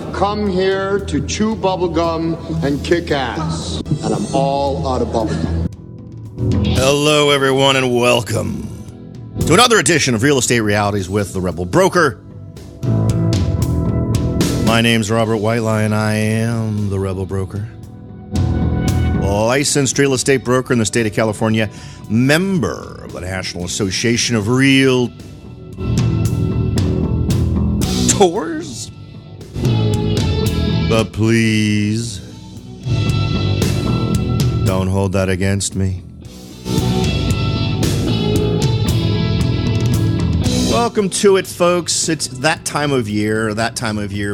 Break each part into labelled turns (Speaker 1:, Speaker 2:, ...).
Speaker 1: have come here to chew bubblegum and kick ass. And I'm all out of bubblegum.
Speaker 2: Hello, everyone, and welcome to another edition of Real Estate Realities with the Rebel Broker. My name's Robert Whitely, I am the Rebel Broker. Licensed real estate broker in the state of California, member of the National Association of Realtors. But please, don't hold that against me. Welcome to it, folks. It's that time of year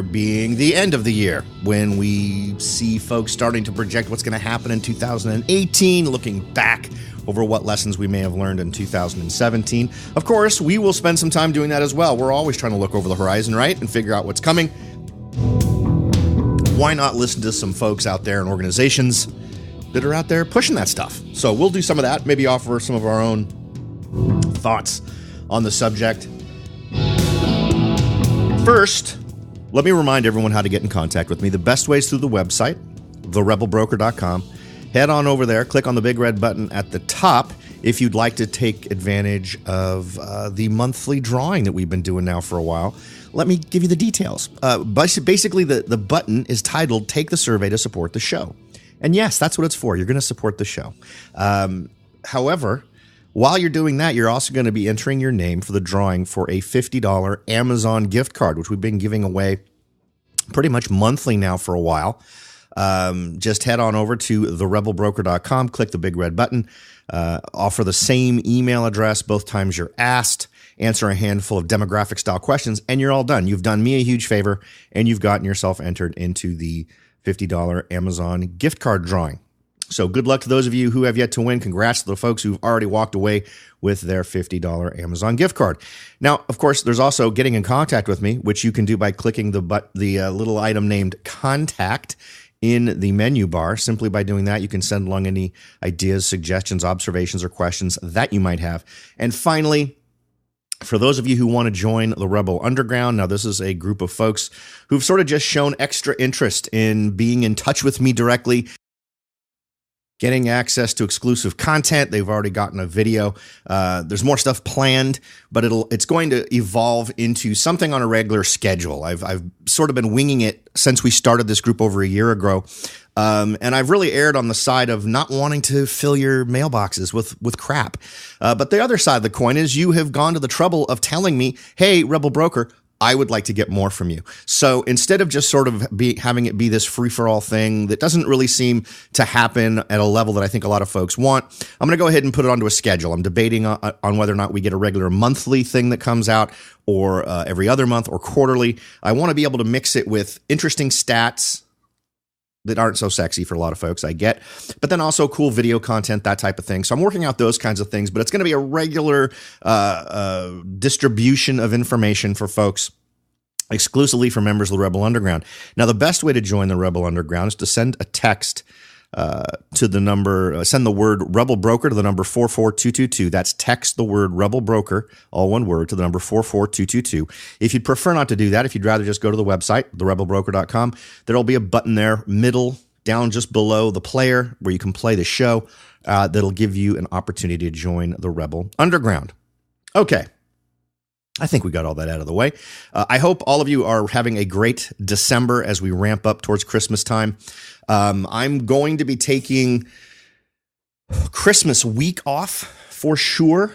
Speaker 2: being the end of the year, when we see folks starting to project what's going to happen in 2018, looking back over what lessons we may have learned in 2017. Of course, we will spend some time doing that as well. We're always trying to look over the horizon, right, and figure out what's coming. Why not listen to some folks out there and organizations that are out there pushing that stuff? So we'll do some of that, maybe offer some of our own thoughts on the subject. First, let me remind everyone how to get in contact with me. The best way is through the website, therebelbroker.com. Head on over there, click on the big red button at the top if you'd like to take advantage of the monthly drawing that we've been doing now for a while. Let me give you the details. Basically, the button is titled Take the Survey to Support the Show. And yes, that's what it's for. You're going to support the show. However, while you're doing that, you're also going to be entering your name for the drawing for a $50 Amazon gift card, which we've been giving away pretty much monthly now for a while. Just head on over to therebelbroker.com, click the big red button, offer the same email address both times you're asked, answer a handful of demographic-style questions, and you're all done. You've done me a huge favor, and you've gotten yourself entered into the $50 Amazon gift card drawing. So good luck to those of you who have yet to win. Congrats to the folks who've already walked away with their $50 Amazon gift card. Now, of course, there's also getting in contact with me, which you can do by clicking the little item named Contact in the menu bar. Simply by doing that, you can send along any ideas, suggestions, observations, or questions that you might have. And finally, for those of you who want to join the Rebel Underground, now this is a group of folks who've sort of just shown extra interest in being in touch with me directly, getting access to exclusive content. They've already gotten a video. There's more stuff planned, but it's going to evolve into something on a regular schedule. I've sort of been winging it since we started this group over a year ago. And I've really erred on the side of not wanting to fill your mailboxes with crap. But the other side of the coin is you have gone to the trouble of telling me, hey, Rebel Broker, I would like to get more from you. So instead of just sort of having it be this free-for-all thing that doesn't really seem to happen at a level that I think a lot of folks want, I'm going to go ahead and put it onto a schedule. I'm debating on whether or not we get a regular monthly thing that comes out, or every other month, or quarterly. I want to be able to mix it with interesting stats that aren't so sexy for a lot of folks, I get, but then also cool video content, that type of thing. So I'm working out those kinds of things, but it's going to be a regular distribution of information for folks, exclusively for members of the Rebel Underground. Now, the best way to join the Rebel Underground is to send a text to the number, send the word Rebel Broker to the number 44222. That's text the word Rebel Broker, all one word, to the number 44222. If you'd prefer not to do that, if you'd rather just go to the website, therebelbroker.com, there'll be a button there, middle, down just below the player, where you can play the show. That'll give you an opportunity to join the Rebel Underground. Okay. I think we got all that out of the way. I hope all of you are having a great December as we ramp up towards Christmas time. I'm going to be taking Christmas week off for sure,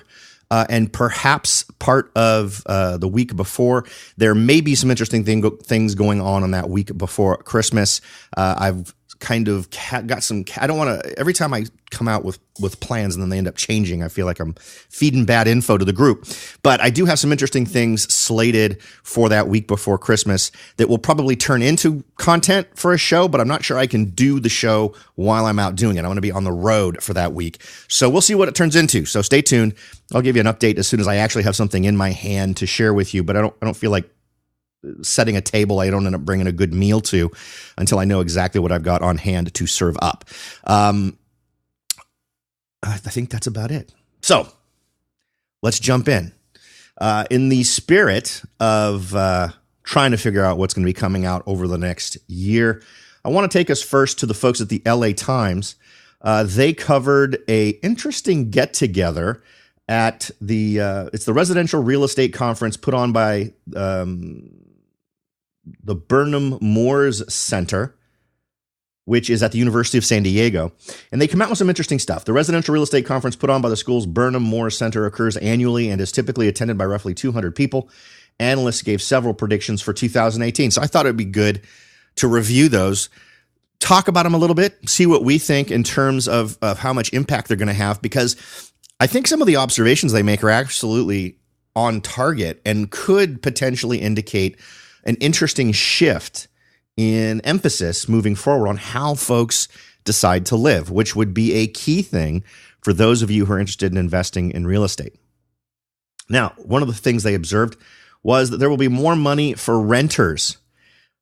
Speaker 2: and perhaps part of the week before. There may be some interesting things going on that week before Christmas. I've kind of got some, I don't want to, every time I come out with plans and then they end up changing, I feel like I'm feeding bad info to the group. But I do have some interesting things slated for that week before Christmas that will probably turn into content for a show, but I'm not sure I can do the show while I'm out doing it. I'm going to be on the road for that week. So we'll see what it turns into. So stay tuned. I'll give you an update as soon as I actually have something in my hand to share with you, but I don't feel like setting a table I don't end up bringing a good meal to until I know exactly what I've got on hand to serve up. I think that's about it. So let's jump in. In the spirit of trying to figure out what's going to be coming out over the next year. I want to take us first to the folks at the LA Times. They covered a interesting get-together at it's the residential real estate conference put on by the Burnham-Moores Center, which is at the University of San Diego. And they come out with some interesting stuff. The residential real estate conference put on by the school's Burnham-Moores Center occurs annually and is typically attended by roughly 200 people. Analysts gave several predictions for 2018. So I thought it'd be good to review those, talk about them a little bit, see what we think in terms of how much impact they're going to have, because I think some of the observations they make are absolutely on target and could potentially indicate an interesting shift in emphasis moving forward on how folks decide to live, which would be a key thing for those of you who are interested in investing in real estate. Now, one of the things they observed was that there will be more money for renters.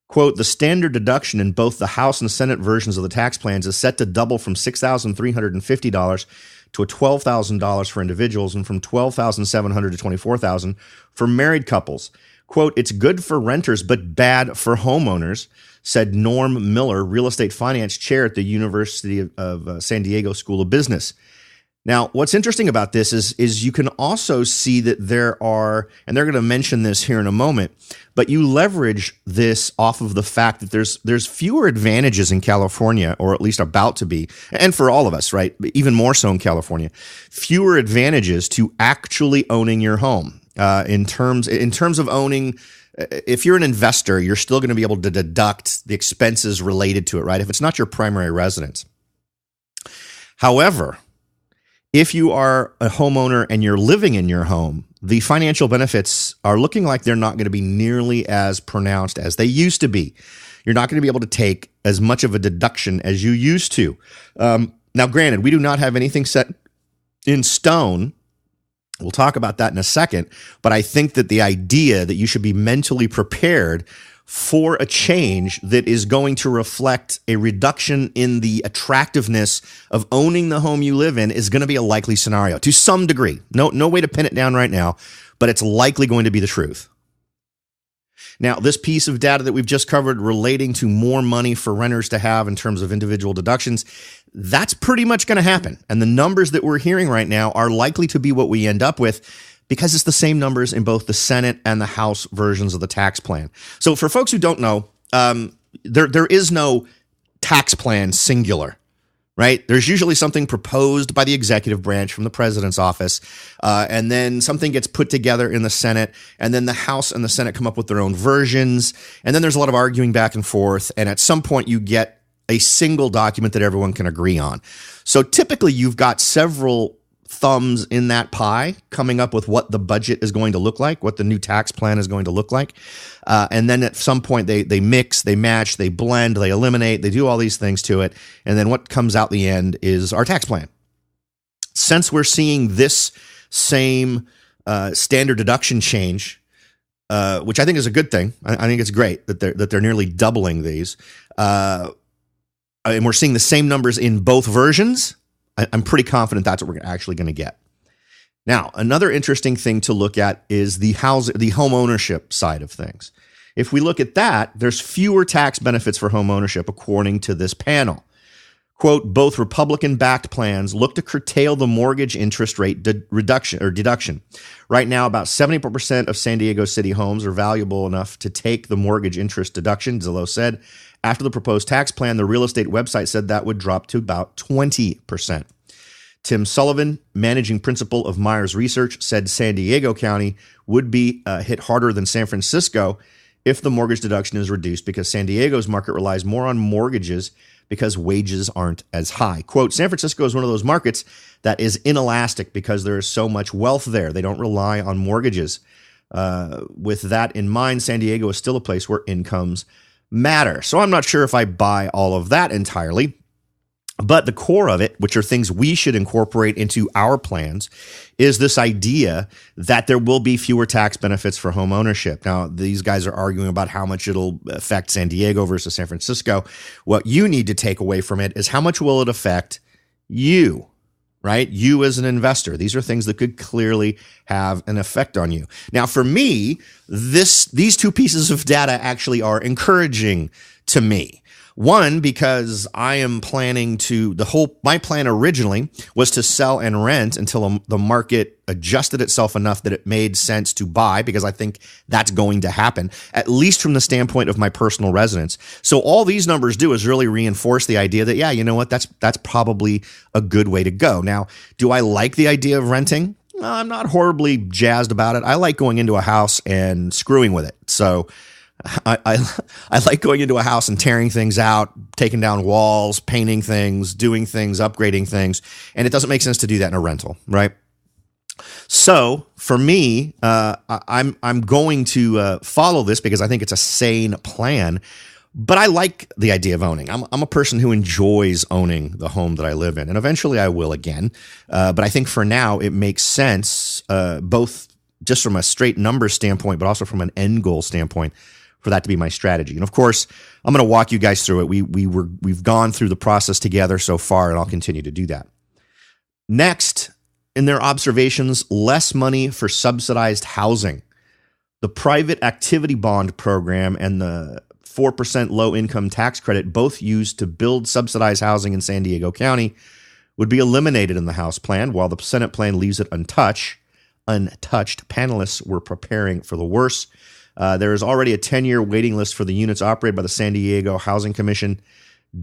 Speaker 2: Quote, the standard deduction in both the House and Senate versions of the tax plans is set to double from $6,350 to $12,000 for individuals and from $12,700 to $24,000 for married couples. Quote, it's good for renters but bad for homeowners, said Norm Miller, real estate finance chair at the University of San Diego School of Business. Now, what's interesting about this is you can also see that there are, and they're going to mention this here in a moment, but you leverage this off of the fact that there's fewer advantages in California, or at least about to be, and for all of us, right? Even more so in California, fewer advantages to actually owning your home. In terms of owning, if you're an investor, you're still going to be able to deduct the expenses related to it, right? If it's not your primary residence. However, if you are a homeowner and you're living in your home, the financial benefits are looking like they're not going to be nearly as pronounced as they used to be. You're not going to be able to take as much of a deduction as you used to. Now, granted, we do not have anything set in stone. We'll talk about that in a second, but I think that the idea that you should be mentally prepared for a change that is going to reflect a reduction in the attractiveness of owning the home you live in is going to be a likely scenario to some degree. No way to pin it down right now, but it's likely going to be the truth. Now, this piece of data that we've just covered relating to more money for renters to have in terms of individual deductions, that's pretty much going to happen. And the numbers that we're hearing right now are likely to be what we end up with because it's the same numbers in both the Senate and the House versions of the tax plan. So for folks who don't know, there is no tax plan singular, right? There's usually something proposed by the executive branch from the president's office, and then something gets put together in the Senate, and then the House and the Senate come up with their own versions, and then there's a lot of arguing back and forth, and at some point you get a single document that everyone can agree on. So typically you've got several thumbs in that pie coming up with what the budget is going to look like, what the new tax plan is going to look like. And then at some point they mix, they match, they blend, they eliminate, they do all these things to it. And then what comes out the end is our tax plan. Since we're seeing this same standard deduction change, which I think is a good thing. I think it's great that they're nearly doubling these. And we're seeing the same numbers in both versions. I'm pretty confident that's what we're actually going to get. Now, another interesting thing to look at is the home ownership side of things. If we look at that, there's fewer tax benefits for home ownership, according to this panel. Quote, both Republican-backed plans look to curtail the mortgage interest rate deduction. Right now, about 74% of San Diego City homes are valuable enough to take the mortgage interest deduction, Zillow said. After the proposed tax plan, the real estate website said that would drop to about 20%. Tim Sullivan, managing principal of Myers Research, said San Diego County would be hit harder than San Francisco if the mortgage deduction is reduced because San Diego's market relies more on mortgages because wages aren't as high. Quote, San Francisco is one of those markets that is inelastic because there is so much wealth there. They don't rely on mortgages. With that in mind, San Diego is still a place where incomes matter. So I'm not sure if I buy all of that entirely, but the core of it, which are things we should incorporate into our plans, is this idea that there will be fewer tax benefits for home ownership. Now, these guys are arguing about how much it'll affect San Diego versus San Francisco. What you need to take away from it is how much will it affect you, right? You as an investor, these are things that could clearly have an effect on you. Now, for me, these two pieces of data actually are encouraging to me. One, because I am planning to, my plan originally was to sell and rent until the market adjusted itself enough that it made sense to buy, because I think that's going to happen, at least from the standpoint of my personal residence. So all these numbers do is really reinforce the idea that, yeah, you know what, that's probably a good way to go. Now, do I like the idea of renting? Well, I'm not horribly jazzed about it. I like going into a house and screwing with it. So I like going into a house and tearing things out, taking down walls, painting things, doing things, upgrading things, and it doesn't make sense to do that in a rental, right? So for me, I'm going to follow this because I think it's a sane plan. But I like the idea of owning. I'm a person who enjoys owning the home that I live in, and eventually I will again. But I think for now it makes sense, both just from a straight number standpoint, but also from an end goal standpoint, for that to be my strategy. And of course, I'm going to walk you guys through it. We've gone through the process together so far, and I'll continue to do that. Next, in their observations, less money for subsidized housing. The private activity bond program and the 4% low income tax credit, both used to build subsidized housing in San Diego County, would be eliminated in the House plan, while the Senate plan leaves it untouched. Panelists were preparing for the worst. There is already a 10-year waiting list for the units operated by the San Diego Housing Commission.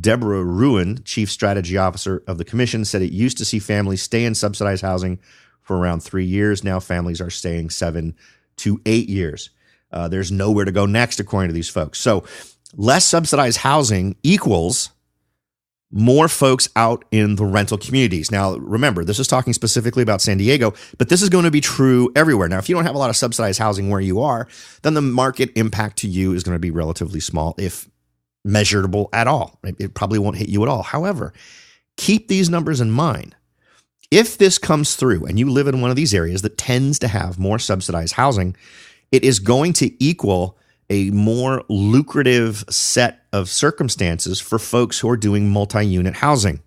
Speaker 2: Deborah Ruin, Chief Strategy Officer of the Commission, said it used to see families stay in subsidized housing for around 3 years. Now families are staying 7 to 8 years. There's nowhere to go next, according to these folks. So less subsidized housing equals more folks out in the rental communities. Now, remember, this is talking specifically about San Diego, but this is going to be true everywhere. Now, if you don't have a lot of subsidized housing where you are, then the market impact to you is going to be relatively small, if measurable at all. It probably won't hit you at all. However, keep these numbers in mind. If this comes through and you live in one of these areas that tends to have more subsidized housing, it is going to equal a more lucrative set of circumstances for folks who are doing multi-unit housing.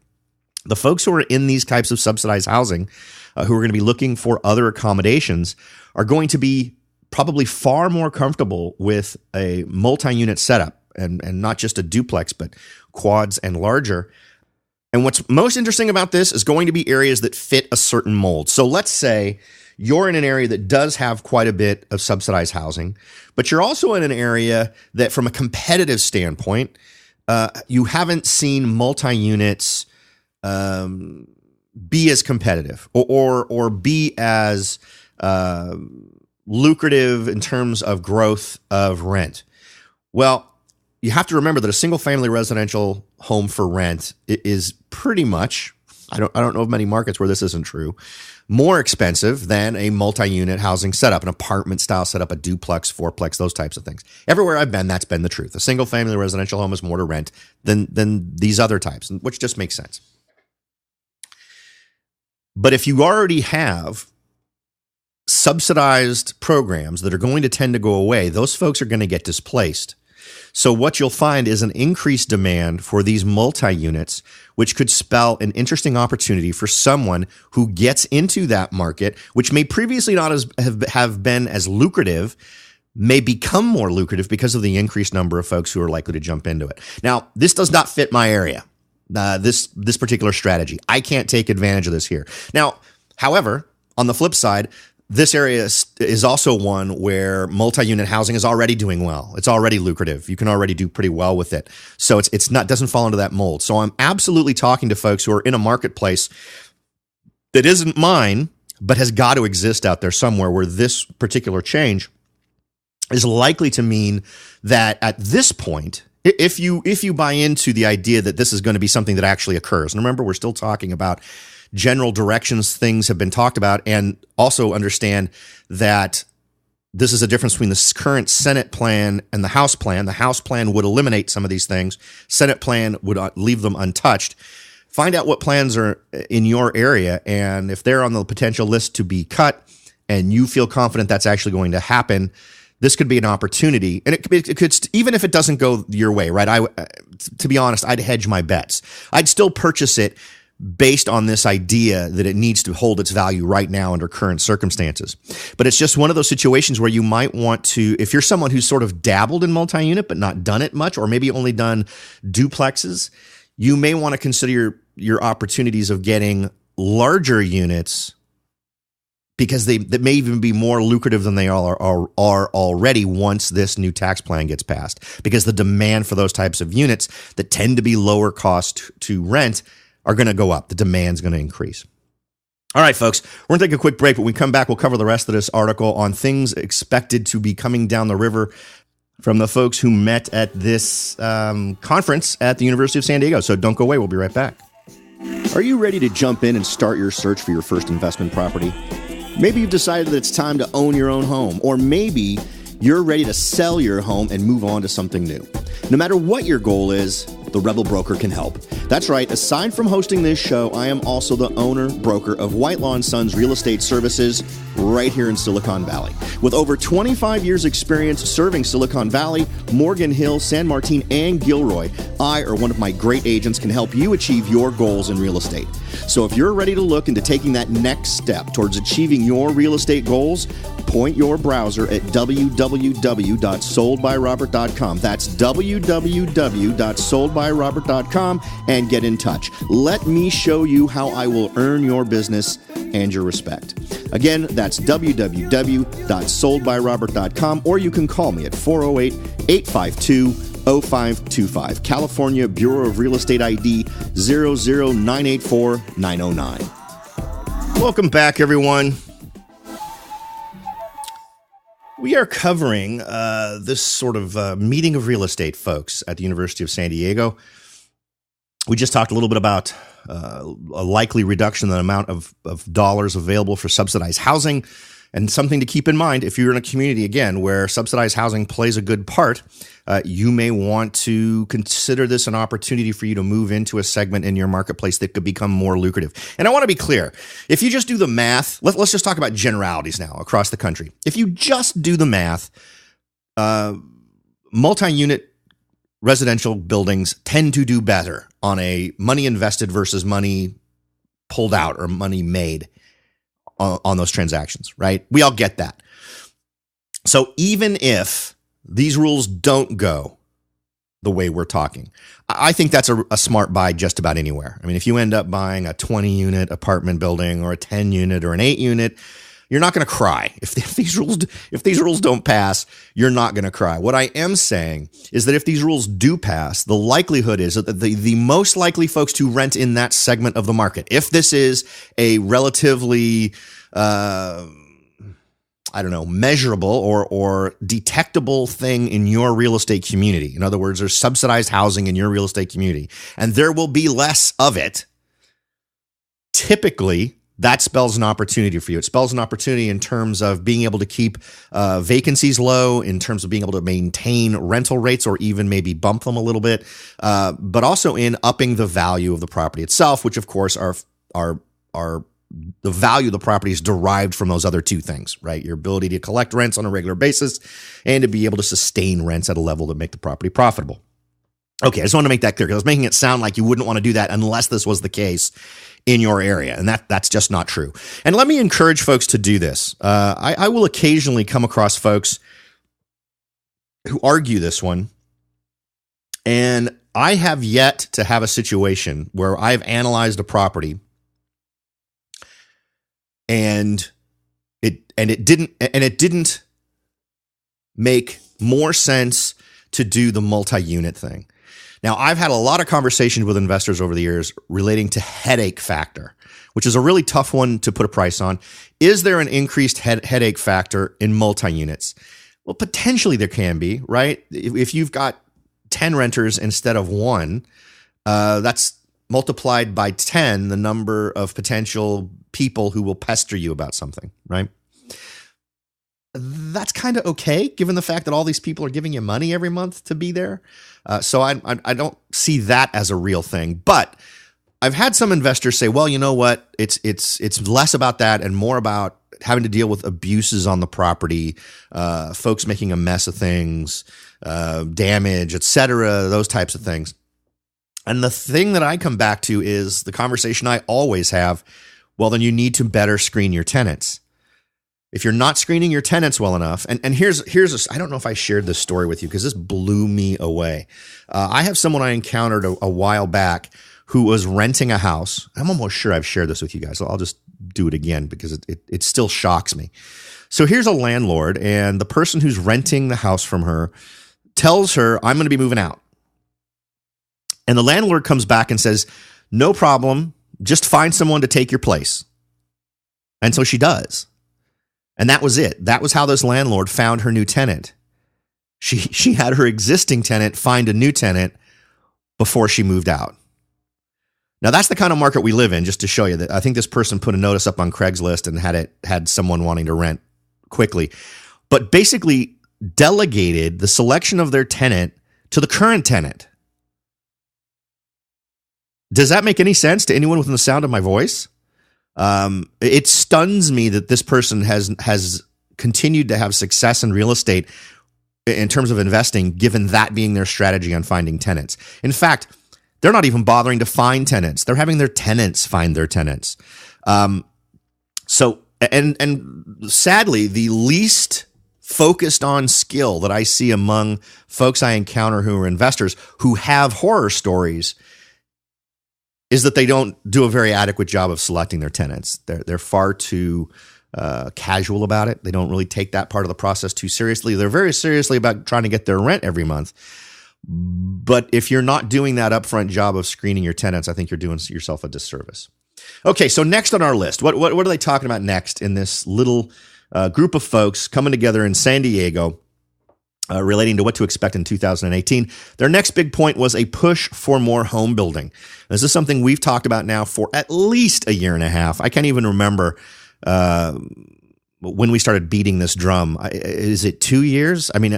Speaker 2: The folks who are in these types of subsidized housing, who are going to be looking for other accommodations, are going to be probably far more comfortable with a multi-unit setup, and not just a duplex, but quads and larger. And what's most interesting about this is going to be areas that fit a certain mold. So let's say you're in an area that does have quite a bit of subsidized housing, but you're also in an area that, from a competitive standpoint, you haven't seen multi-units be as competitive or be as lucrative in terms of growth of rent. Well, you have to remember that a single-family residential home for rent is pretty much, I don't know of many markets where this isn't true, more expensive than a multi-unit housing setup, an apartment-style setup, a duplex, fourplex, those types of things. Everywhere I've been, that's been the truth. A single-family residential home is more to rent than these other types, which just makes sense. But if you already have subsidized programs that are going to tend to go away, those folks are going to get displaced. So what you'll find is an increased demand for these multi-units, which could spell an interesting opportunity for someone who gets into that market, which may previously not have been as lucrative, may become more lucrative because of the increased number of folks who are likely to jump into it. Now, this does not fit my area, this particular strategy. I can't take advantage of this here. Now, however, on the flip side, this area is also one where multi-unit housing is already doing well. It's already lucrative. You can already do pretty well with it. So it's not, doesn't fall into that mold. So I'm absolutely talking to folks who are in a marketplace that isn't mine, but has got to exist out there somewhere, where this particular change is likely to mean that at this point, if you buy into the idea that this is going to be something that actually occurs, and remember, we're still talking about general directions, things have been talked about, and also understand that this is a difference between the current Senate plan and the House plan. The House plan would eliminate some of these things. Senate plan would leave them untouched. Find out what plans are in your area, and if they're on the potential list to be cut and you feel confident that's actually going to happen, this could be an opportunity. And it could, even if it doesn't go your way, right? To be honest, I'd hedge my bets. I'd still purchase it based on this idea that it needs to hold its value right now under current circumstances. But it's just one of those situations where you might want to, if you're someone who's sort of dabbled in multi-unit but not done it much, or maybe only done duplexes, you may want to consider your opportunities of getting larger units, because that may even be more lucrative than they are already once this new tax plan gets passed, because the demand for those types of units that tend to be lower cost to rent are going to go up. The demand's going to increase. All right, folks, we're going to take a quick break, but when we come back, we'll cover the rest of this article on things expected to be coming down the river from the folks who met at this conference at the University of San Diego. So don't go away. We'll be right back. Are you ready to jump in and start your search for your first investment property? Maybe you've decided that it's time to own your own home, or maybe you're ready to sell your home and move on to something new. No matter what your goal is, the Rebel Broker can help. That's right. Aside from hosting this show, I am also the owner broker of Whitelaw & Sons Real Estate Services right here in Silicon Valley. With over 25 years experience serving Silicon Valley, Morgan Hill, San Martin, and Gilroy, I or one of my great agents can help you achieve your goals in real estate. So if you're ready to look into taking that next step towards achieving your real estate goals, point your browser at www.soldbyrobert.com. That's www.soldbyrobert.com and get in touch. Let me show you how I will earn your business and your respect. Again, that's www.soldbyrobert.com, or you can call me at 408-852-0525. California Bureau of Real Estate ID 00984-909. Welcome back, everyone. We are covering this sort of meeting of real estate folks at the University of San Diego. We just talked a little bit about a likely reduction in the amount of dollars available for subsidized housing, and something to keep in mind if you're in a community, again, where subsidized housing plays a good part. You may want to consider this an opportunity for you to move into a segment in your marketplace that could become more lucrative. And I want to be clear. If you just do the math, let's just talk about generalities now across the country. If you just do the math, multi-unit residential buildings tend to do better on a money invested versus money pulled out or money made on those transactions, right? We all get that. So even if these rules don't go the way we're talking, I think that's a smart buy just about anywhere. I mean, if you end up buying a 20-unit apartment building or a 10-unit or an 8-unit, you're not going to cry. If these rules don't pass, you're not going to cry. What I am saying is that if these rules do pass, the likelihood is that the most likely folks to rent in that segment of the market, if this is a relatively, measurable or detectable thing in your real estate community. In other words, there's subsidized housing in your real estate community, and there will be less of it. Typically, that spells an opportunity for you. It spells an opportunity in terms of being able to keep vacancies low, in terms of being able to maintain rental rates or even maybe bump them a little bit, but also in upping the value of the property itself, which of course are the value of the property is derived from those other two things, right? Your ability to collect rents on a regular basis and to be able to sustain rents at a level that make the property profitable. Okay, I just want to make that clear because I was making it sound like you wouldn't want to do that unless this was the case in your area, and that's just not true. And let me encourage folks to do this. I will occasionally come across folks who argue this one, and I have yet to have a situation where I've analyzed a property and it didn't make more sense to do the multi-unit thing. Now, I've had a lot of conversations with investors over the years relating to headache factor, which is a really tough one to put a price on. Is there an increased headache factor in multi-units? Well, potentially there can be, right? If you've got 10 renters instead of one, that's multiplied by 10, the number of potential people who will pester you about something, right? That's kind of okay, given the fact that all these people are giving you money every month to be there. So I don't see that as a real thing. But I've had some investors say, well, you know what? It's less about that and more about having to deal with abuses on the property, folks making a mess of things, damage, et cetera, those types of things. And the thing that I come back to is the conversation I always have. Well, then you need to better screen your tenants. If you're not screening your tenants well enough, and I don't know if I shared this story with you because this blew me away. I have someone I encountered a while back who was renting a house. I'm almost sure I've shared this with you guys. So I'll just do it again because it still shocks me. So here's a landlord, and the person who's renting the house from her tells her, I'm going to be moving out. And the landlord comes back and says, no problem, just find someone to take your place. And so she does. And that was it. That was how this landlord found her new tenant. She had her existing tenant find a new tenant before she moved out. Now, that's the kind of market we live in, just to show you that. I think this person put a notice up on Craigslist and had someone wanting to rent quickly, but basically delegated the selection of their tenant to the current tenant. Does that make any sense to anyone within the sound of my voice? It stuns me that this person has continued to have success in real estate in terms of investing, given that being their strategy on finding tenants. In fact, they're not even bothering to find tenants. They're having their tenants find their tenants. So sadly, the least focused on skill that I see among folks I encounter who are investors who have horror stories is that they don't do a very adequate job of selecting their tenants. They're far too casual about it. They don't really take that part of the process too seriously. They're very seriously about trying to get their rent every month. But if you're not doing that upfront job of screening your tenants, I think you're doing yourself a disservice. Okay, so next on our list, what are they talking about next in this little group of folks coming together in San Diego relating to what to expect in 2018? Their next big point was a push for more home building. This is something we've talked about now for at least a year and a half. I can't even remember when we started beating this drum. Is it 2 years? I mean,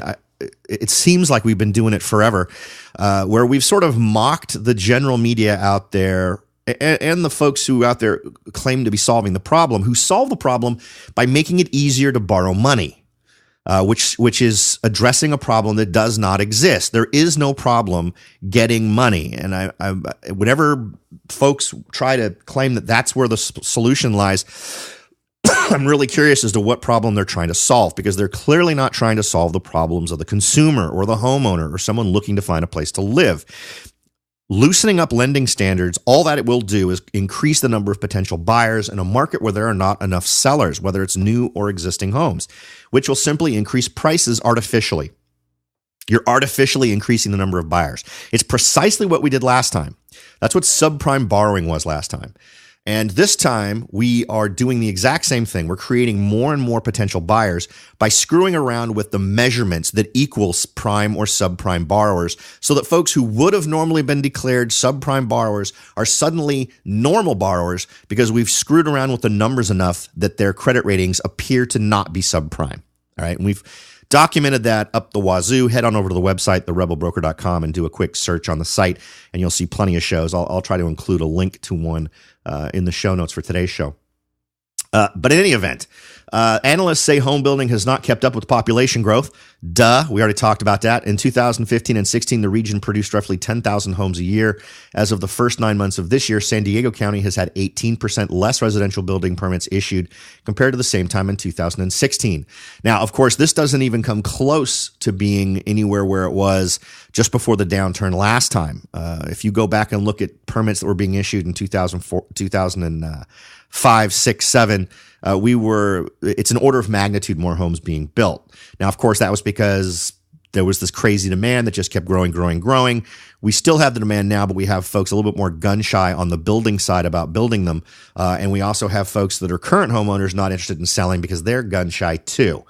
Speaker 2: it seems like we've been doing it forever, where we've sort of mocked the general media out there and the folks who out there claim to be solving the problem, who solve the problem by making it easier to borrow money. Which is addressing a problem that does not exist. There is no problem getting money. And I whenever folks try to claim that that's where the solution lies, I'm really curious as to what problem they're trying to solve, because they're clearly not trying to solve the problems of the consumer or the homeowner or someone looking to find a place to live. Loosening up lending standards, all that it will do is increase the number of potential buyers in a market where there are not enough sellers, whether it's new or existing homes, which will simply increase prices artificially. You're artificially increasing the number of buyers. It's precisely what we did last time. That's what subprime borrowing was last time. And this time, we are doing the exact same thing. We're creating more and more potential buyers by screwing around with the measurements that equals prime or subprime borrowers, so that folks who would have normally been declared subprime borrowers are suddenly normal borrowers because we've screwed around with the numbers enough that their credit ratings appear to not be subprime. All right, and we've documented that up the wazoo. Head on over to the website, therebelbroker.com, and do a quick search on the site, and you'll see plenty of shows. I'll try to include a link to one in the show notes for today's show. But in any event, analysts say home building has not kept up with population growth. Duh, we already talked about that. In 2015 and 16, the region produced roughly 10,000 homes a year. As of the first 9 months of this year, San Diego County has had 18% less residential building permits issued compared to the same time in 2016. Now, of course, this doesn't even come close to being anywhere where it was just before the downturn last time. If you go back and look at permits that were being issued in 2005, 6, 7, it's an order of magnitude more homes being built. Now, of course, that was because there was this crazy demand that just kept growing. We still have the demand now, but we have folks a little bit more gun shy on the building side about building them. And we also have folks that are current homeowners not interested in selling because they're gun shy too.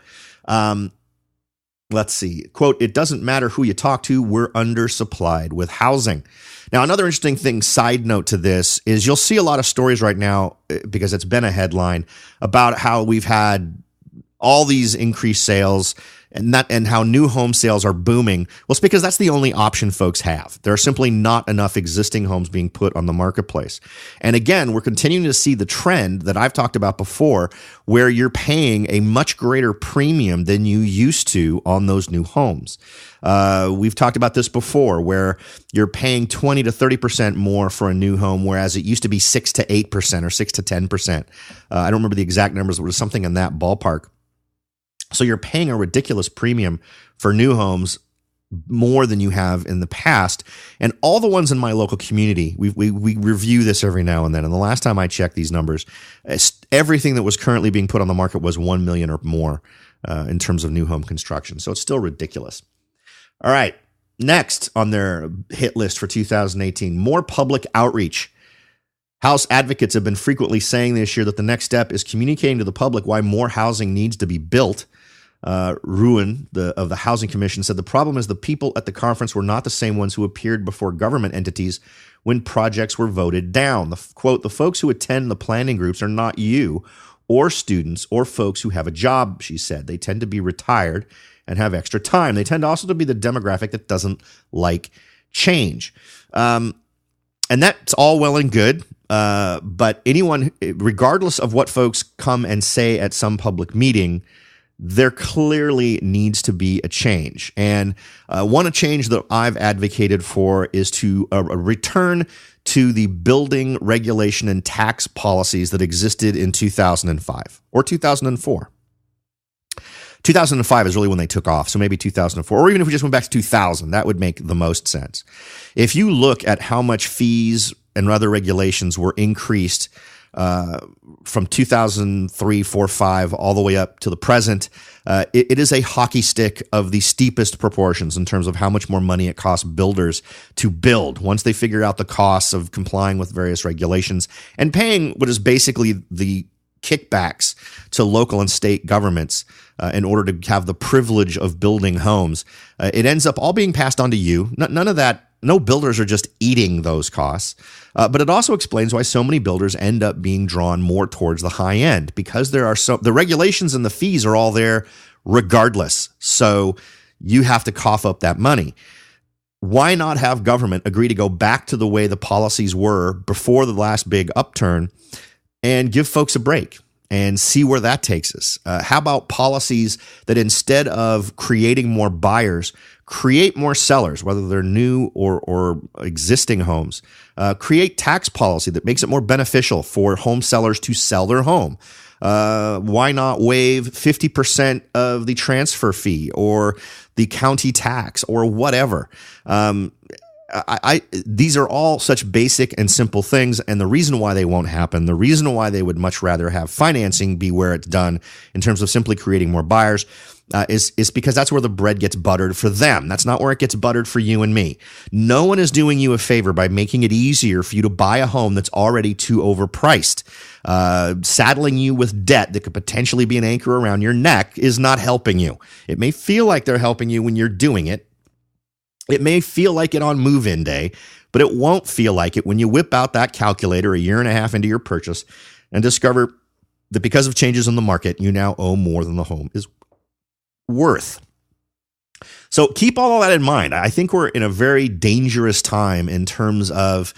Speaker 2: Let's see. Quote, "It doesn't matter who you talk to, we're undersupplied with housing." Now, another interesting thing, side note to this, is you'll see a lot of stories right now, because it's been a headline, about how we've had all these increased sales and how new home sales are booming. Well, it's because that's the only option folks have. There are simply not enough existing homes being put on the marketplace. And again, we're continuing to see the trend that I've talked about before, where you're paying a much greater premium than you used to on those new homes. We've talked about this before, where you're paying 20 to 30% more for a new home, whereas it used to be 6 to 8% or 6 to 10%. I don't remember the exact numbers, but it was something in that ballpark. So you're paying a ridiculous premium for new homes, more than you have in the past. And all the ones in my local community, we review this every now and then. And the last time I checked these numbers, everything that was currently being put on the market was 1 million or more in terms of new home construction. So it's still ridiculous. All right. Next on their hit list for 2018, more public outreach. House advocates have been frequently saying this year that the next step is communicating to the public why more housing needs to be built. Ruin of the Housing Commission said the problem is the people at the conference were not the same ones who appeared before government entities when projects were voted down. Quote, the folks who attend the planning groups are not you or students or folks who have a job, she said. They tend to be retired and have extra time. They tend also to be the demographic that doesn't like change. And that's all well and good. But anyone, regardless of what folks come and say at some public meeting, there clearly needs to be a change. And one change that I've advocated for is to a return to the building regulation and tax policies that existed in 2005 or 2004. 2005 is really when they took off, so maybe 2004, or even if we just went back to 2000, that would make the most sense. If you look at how much fees and other regulations were increased from 2003, 4, 5, all the way up to the present, it is a hockey stick of the steepest proportions in terms of how much more money it costs builders to build once they figure out the costs of complying with various regulations and paying what is basically the kickbacks to local and state governments in order to have the privilege of building homes. It ends up all being passed on to you. None of that. No builders are just eating those costs, but it also explains why so many builders end up being drawn more towards the high end, because the regulations and the fees are all there regardless. So you have to cough up that money. Why not have government agree to go back to the way the policies were before the last big upturn and give folks a break and see where that takes us? How about policies that instead of creating more buyers, create more sellers, whether they're new or existing homes? Create tax policy that makes it more beneficial for home sellers to sell their home. Why not waive 50% of the transfer fee or the county tax or whatever? These are all such basic and simple things, and the reason why they won't happen, the reason why they would much rather have financing be where it's done in terms of simply creating more buyers, is because that's where the bread gets buttered for them. That's not where it gets buttered for you and me. No one is doing you a favor by making it easier for you to buy a home that's already too overpriced. Saddling you with debt that could potentially be an anchor around your neck is not helping you. It may feel like they're helping you when you're doing it. It may feel like it on move-in day, but it won't feel like it when you whip out that calculator a year and a half into your purchase and discover that because of changes in the market, you now owe more than the home is worth. So keep all of that in mind. I think we're in a very dangerous time in terms of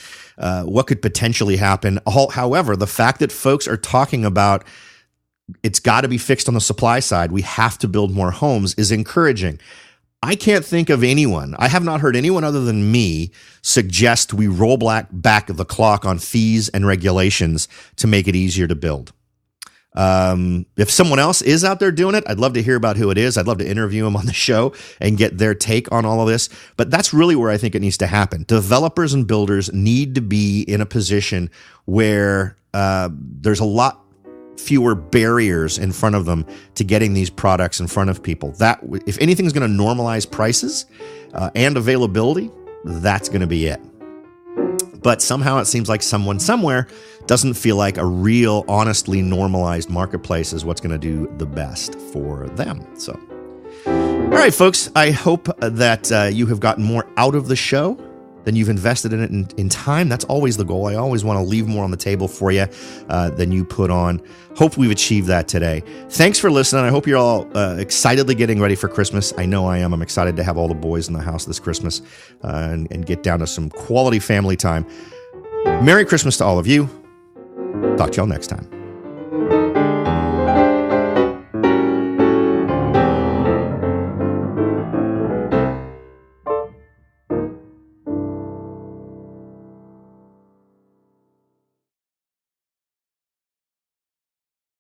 Speaker 2: what could potentially happen. However, the fact that folks are talking about it's got to be fixed on the supply side, we have to build more homes, is encouraging. I can't think of anyone, I have not heard anyone other than me suggest we roll back the clock on fees and regulations to make it easier to build. If someone else is out there doing it, I'd love to hear about who it is. I'd love to interview them on the show and get their take on all of this. But that's really where I think it needs to happen. Developers and builders need to be in a position where there's a lot fewer barriers in front of them to getting these products in front of people. That, if anything's going to normalize prices and availability, that's going to be it. But somehow it seems like someone somewhere doesn't feel like a real, honestly normalized marketplace is what's going to do the best for them. So, all right, folks, I hope that you have gotten more out of the show then you've invested in it in time. That's always the goal. I always want to leave more on the table for you than you put on. Hope we've achieved that today. Thanks for listening. I hope you're all excitedly getting ready for Christmas. I know I am. I'm excited to have all the boys in the house this Christmas and get down to some quality family time. Merry Christmas to all of you. Talk to y'all next time.